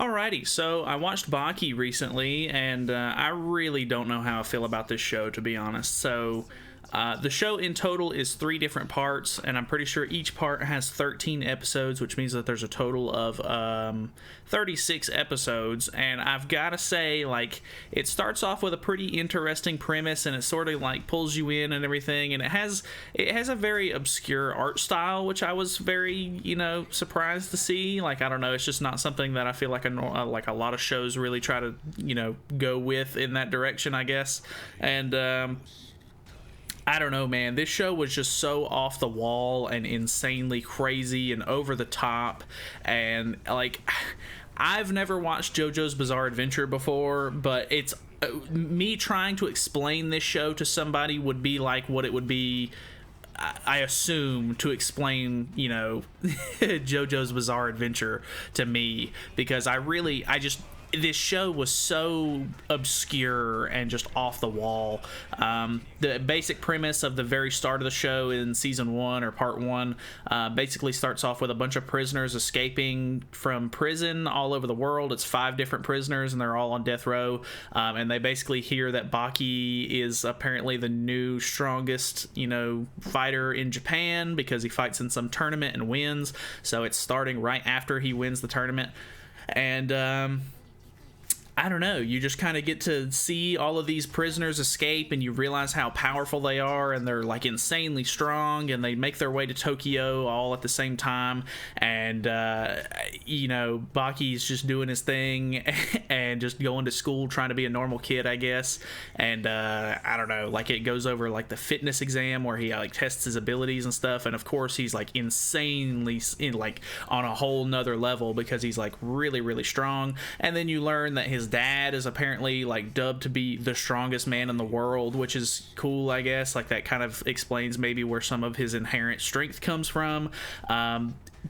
Alrighty, so I watched Baki recently, and I really don't know how I feel about this show, to be honest. The show in total is 3 different parts, and I'm pretty sure each part has 13 episodes, which means that there's a total of 36 episodes. And I've got to say, like, it starts off with a pretty interesting premise, and it sort of like pulls you in and everything. And it has a very obscure art style, which I was very surprised to see. Like, I don't know, it's just not something that I feel like a lot of shows really try to go with in that direction, I guess. And I don't know, man. This show was just so off the wall and insanely crazy and over the top. And, like, I've never watched JoJo's Bizarre Adventure before, but it's me trying to explain this show to somebody would be like what it would be, I assume, to explain, JoJo's Bizarre Adventure to me, because this show was so obscure and just off the wall. The basic premise of the very start of the show in season 1 or part 1 basically starts off with a bunch of prisoners escaping from prison all over the world. It's 5 different prisoners, and they're all on death row. And they basically hear that Baki is apparently the new strongest, fighter in Japan because he fights in some tournament and wins. So it's starting right after he wins the tournament. And I don't know, you just kind of get to see all of these prisoners escape, and you realize how powerful they are, and they're like insanely strong, and they make their way to Tokyo all at the same time. And Baki's just doing his thing and just going to school, trying to be a normal kid, I guess. And I don't know, like, it goes over like the fitness exam where he like tests his abilities and stuff, and of course he's like insanely like on a whole nother level because he's like really, really strong. And then you learn that his dad is apparently like dubbed to be the strongest man in the world, which is cool, I guess. Like, that kind of explains maybe where some of his inherent strength comes from.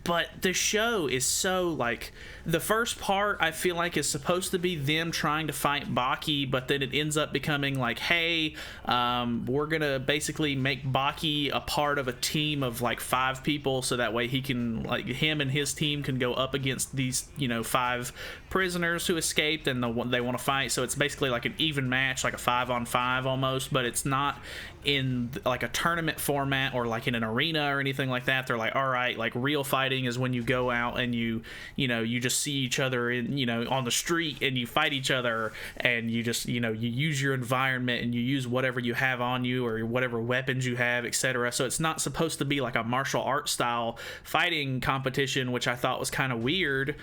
But the show is so, like, the first part I feel like is supposed to be them trying to fight Baki, but then it ends up becoming like, hey, we're gonna basically make Baki a part of a team of like 5 people, so that way he can, like, him and his team can go up against these 5 prisoners who escaped, and they want to fight. So it's basically like an even match, like a 5-on-5 almost, but it's not in like a tournament format or like in an arena or anything like that. They're like, all right, like, real fighting is when you go out and you just see each other in on the street, and you fight each other, and you just you use your environment, and you use whatever you have on you or whatever weapons you have, etc. So it's not supposed to be like a martial arts style fighting competition, which I thought was kind of weird.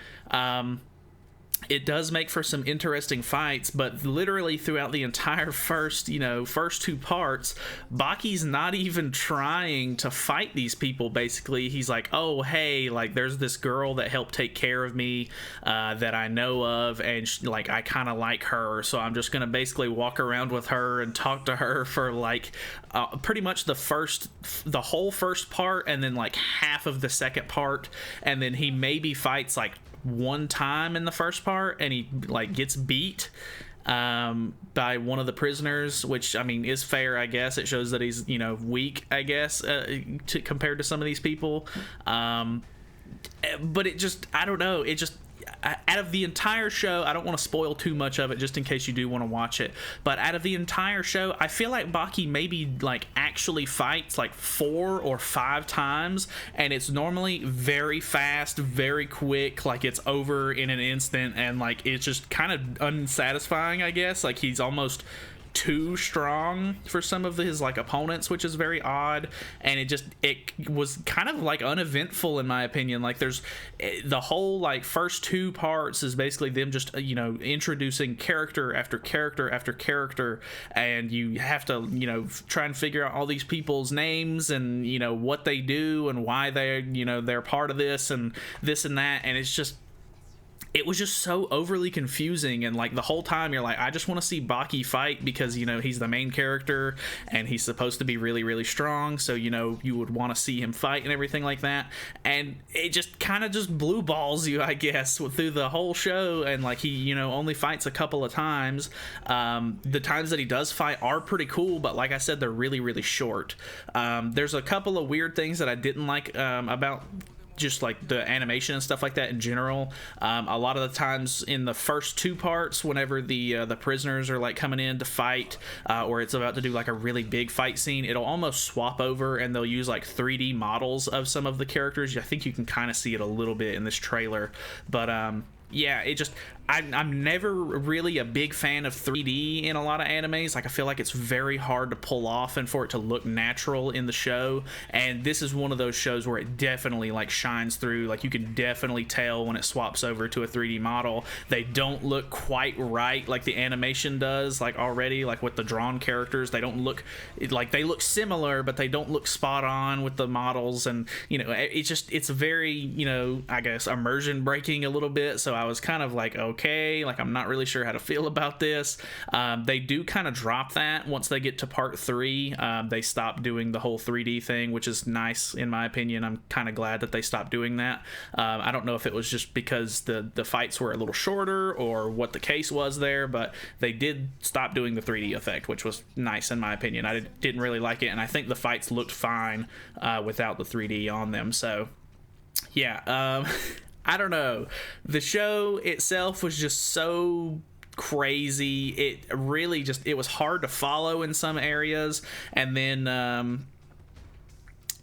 It does make for some interesting fights, but literally throughout the entire first 2 parts, Baki's not even trying to fight these people. Basically, he's like, oh, hey, like, there's this girl that helped take care of me that I know of, and like, I kind of like her, so I'm just gonna basically walk around with her and talk to her for like pretty much the whole first part, and then like half of the second part, and then he maybe fights like 1 time in the first part, and he like gets beat by one of the prisoners, which, I mean, is fair, I guess. It shows that he's weak, I guess, compared to some of these people. But it just, I don't know, it just, out of the entire show, I don't want to spoil too much of it just in case you do want to watch it, but out of the entire show, I feel like Baki maybe like actually fights like 4 or 5 times, and it's normally very fast, very quick, like it's over in an instant, and like it's just kind of unsatisfying, I guess. Like, he's almost too strong for some of his like opponents, which is very odd, and it was kind of like uneventful in my opinion. Like, there's the whole like first 2 parts is basically them just introducing character after character after character, and you have to try and figure out all these people's names and what they do and why they're part of this and that, and it was just so overly confusing. And like, the whole time you're like, I just want to see Baki fight because he's the main character and he's supposed to be really, really strong, so you would want to see him fight and everything like that. And it just kind of just blue balls you, I guess, through the whole show. And like, he only fights a couple of times. The times that he does fight are pretty cool, but like I said, they're really, really short. There's a couple of weird things that I didn't like about just like the animation and stuff like that in general. A lot of the times in the first two parts, whenever the prisoners are like coming in to fight, or it's about to do like a really big fight scene, it'll almost swap over and they'll use like 3D models of some of the characters. I think you can kind of see it a little bit in this trailer, but yeah, it just I'm never really a big fan of 3D in a lot of animes. Like, I feel like it's very hard to pull off and for it to look natural in the show, and this is one of those shows where it definitely like shines through. Like, you can definitely tell when it swaps over to a 3D model. They don't look quite right like the animation does, like already, like with the drawn characters. They don't look like, they look similar, but they don't look spot on with the models, and you know, it's very, you know, I guess immersion breaking a little bit. So I was kind of like, okay, like I'm not really sure how to feel about this. They do kind of drop that once they get to part 3. They stop doing the whole 3D thing, which is nice in my opinion. I'm kind of glad that they stopped doing that. I don't know if it was just because the fights were a little shorter or what the case was there, but they did stop doing the 3D effect, which was nice in my opinion. I didn't really like it, and I think the fights looked fine without the 3D on them. So yeah, I don't know. The show itself was just so crazy. It really just, it was hard to follow in some areas. And then,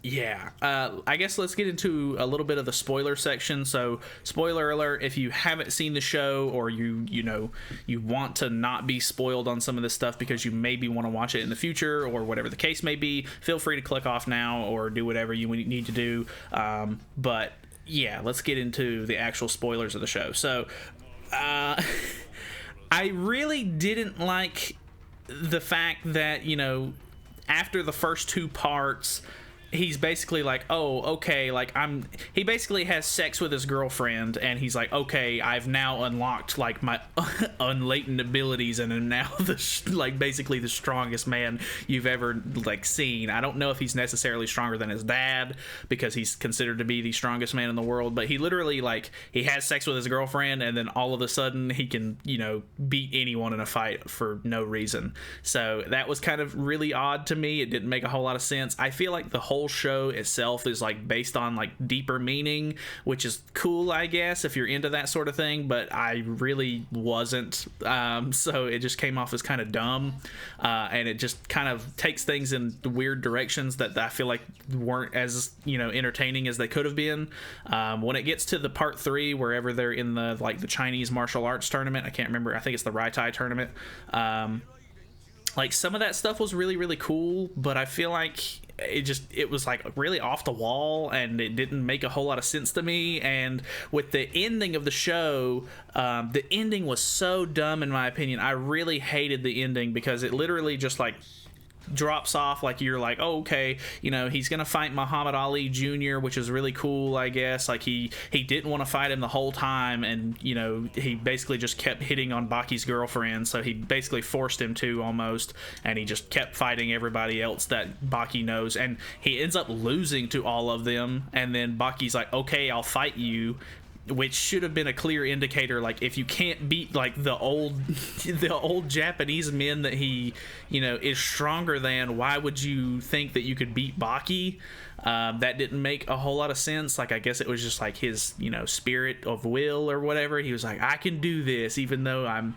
yeah, I guess let's get into a little bit of the spoiler section. So, spoiler alert, if you haven't seen the show, or you know, you want to not be spoiled on some of this stuff because you maybe want to watch it in the future or whatever the case may be, feel free to click off now or do whatever you need to do. But yeah, let's get into the actual spoilers of the show. So, I really didn't like the fact that, you know, after the first 2 parts, he's basically like, oh, okay, like he basically has sex with his girlfriend, and he's like, okay, I've now unlocked like my unlatent abilities and am now like basically the strongest man you've ever like seen. I don't know if he's necessarily stronger than his dad, because he's considered to be the strongest man in the world, but he literally, like, he has sex with his girlfriend and then all of a sudden he can, you know, beat anyone in a fight for no reason. So that was kind of really odd to me. It didn't make a whole lot of sense. I feel like the whole show itself is like based on like deeper meaning, which is cool, I guess, if you're into that sort of thing, but I really wasn't. So it just came off as kind of dumb, and it just kind of takes things in weird directions that I feel like weren't as, you know, entertaining as they could have been. When it gets to the part 3, wherever they're in the like the Chinese martial arts tournament, I can't remember, I think it's the Rai Tai tournament, like some of that stuff was really, really cool, but I feel like it was like really off the wall, and it didn't make a whole lot of sense to me. And with the ending of the show, the ending was so dumb in my opinion. I really hated the ending because it literally just like drops off, like you're like, oh, okay, you know, he's gonna fight Muhammad Ali Jr., which is really cool, I guess. Like he didn't want to fight him the whole time, and you know, he basically just kept hitting on Baki's girlfriend, so he basically forced him to almost, and he just kept fighting everybody else that Baki knows, and he ends up losing to all of them. And then Baki's like, okay, I'll fight you, which should have been a clear indicator. Like, if you can't beat like the old Japanese men that he, you know, is stronger than, why would you think that you could beat Baki? That didn't make a whole lot of sense. Like, I guess it was just like his, you know, spirit of will or whatever. He was like, I can do this even though I'm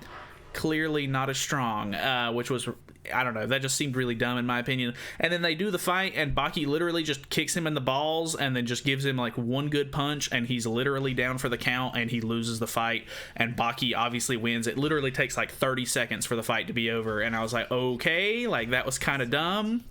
clearly not as strong, which was, I don't know, that just seemed really dumb in my opinion. And then they do the fight, and Baki literally just kicks him in the balls and then just gives him like one good punch, and he's literally down for the count, and he loses the fight, and Baki obviously wins. It literally takes like 30 seconds for the fight to be over, and I was like, okay, like that was kind of dumb.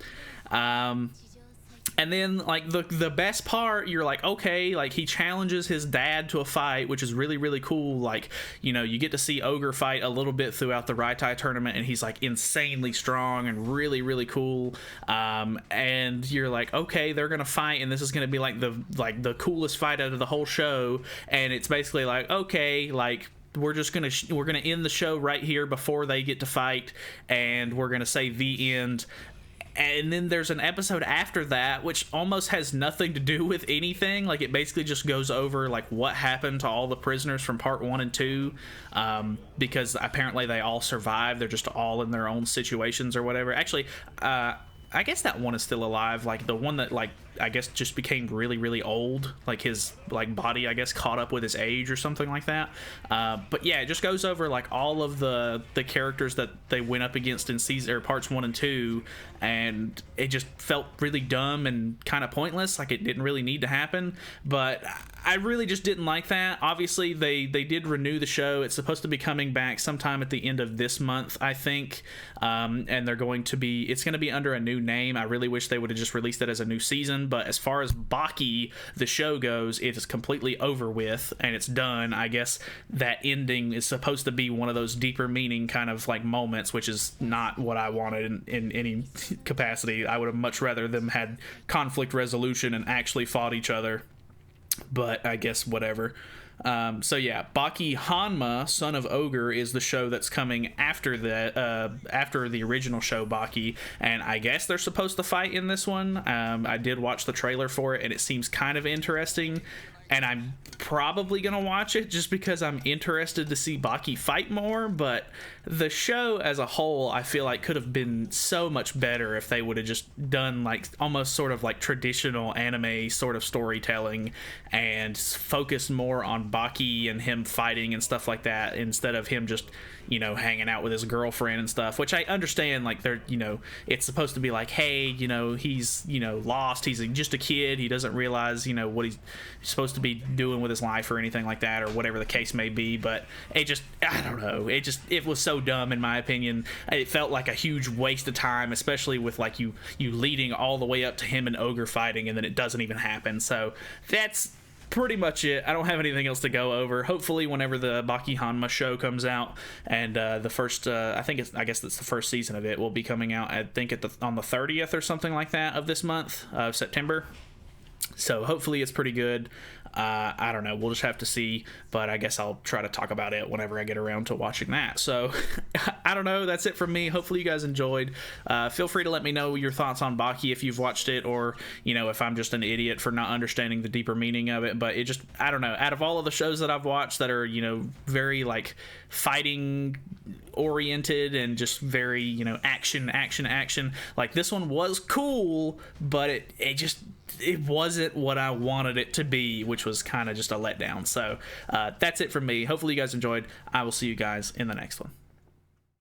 And then like the best part, you're like, okay, like he challenges his dad to a fight, which is really, really cool. Like, you know, you get to see Ogre fight a little bit throughout the Rai Tai tournament, and he's like insanely strong and really, really cool. And you're like, okay, they're gonna fight, and this is gonna be like the coolest fight out of the whole show. And it's basically like, okay, like we're gonna end the show right here before they get to fight, and we're gonna say the end. And then there's an episode after that which almost has nothing to do with anything. Like, it basically just goes over like what happened to all the prisoners from part 1 and 2, because apparently they all survived. They're just all in their own situations or whatever. Actually, I guess that one is still alive, like the one that like I guess just became really really old, like his like body I guess caught up with his age or something like that. But yeah, it just goes over like all of the characters that they went up against in season or parts 1 and 2, and it just felt really dumb and kind of pointless, like it didn't really need to happen. But I really just didn't like that. Obviously they did renew the show. It's supposed to be coming back sometime at the end of this month, I think, and it's going to be under a new name. I really wish they would have just released it as a new season. But as far as Baki the show goes, it is completely over with and it's done. I guess that ending is supposed to be one of those deeper meaning kind of like moments, which is not what I wanted in any capacity. I would have much rather them had conflict resolution and actually fought each other, but I guess whatever. So yeah, Baki Hanma, Son of Ogre, is the show that's coming after the original show Baki, and I guess they're supposed to fight in this one. I did watch the trailer for it, and it seems kind of interesting. And I'm probably going to watch it just because I'm interested to see Baki fight more. But the show as a whole, I feel like could have been so much better if they would have just done like almost sort of like traditional anime sort of storytelling and focused more on Baki and him fighting and stuff like that, instead of him just, you know, hanging out with his girlfriend and stuff, which I understand, like they're, you know, it's supposed to be like, hey, you know, he's, you know, lost, he's just a kid, he doesn't realize, you know, what he's supposed to be doing with his life or anything like that, or whatever the case may be. But it just, I don't know, it was so dumb in my opinion. It felt like a huge waste of time, especially with like you leading all the way up to him and Ogre fighting, and then it doesn't even happen. So that's pretty much it. I don't have anything else to go over. Hopefully whenever the Baki Hanma show comes out, and the first I guess that's the first season of it, will be coming out, I think on the 30th or something like that of this month of September. So hopefully it's pretty good. I don't know, we'll just have to see, but I guess I'll try to talk about it whenever I get around to watching that. So I don't know, that's it from me. Hopefully you guys enjoyed. Feel free to let me know your thoughts on Baki if you've watched it, or, you know, if I'm just an idiot for not understanding the deeper meaning of it. But it just, I don't know, out of all of the shows that I've watched that are, you know, very like fighting oriented and just very, you know, action, like this one was cool, but it wasn't what I wanted it to be, which was kind of just a letdown. So that's it from me. Hopefully you guys enjoyed. I will see you guys in the next one.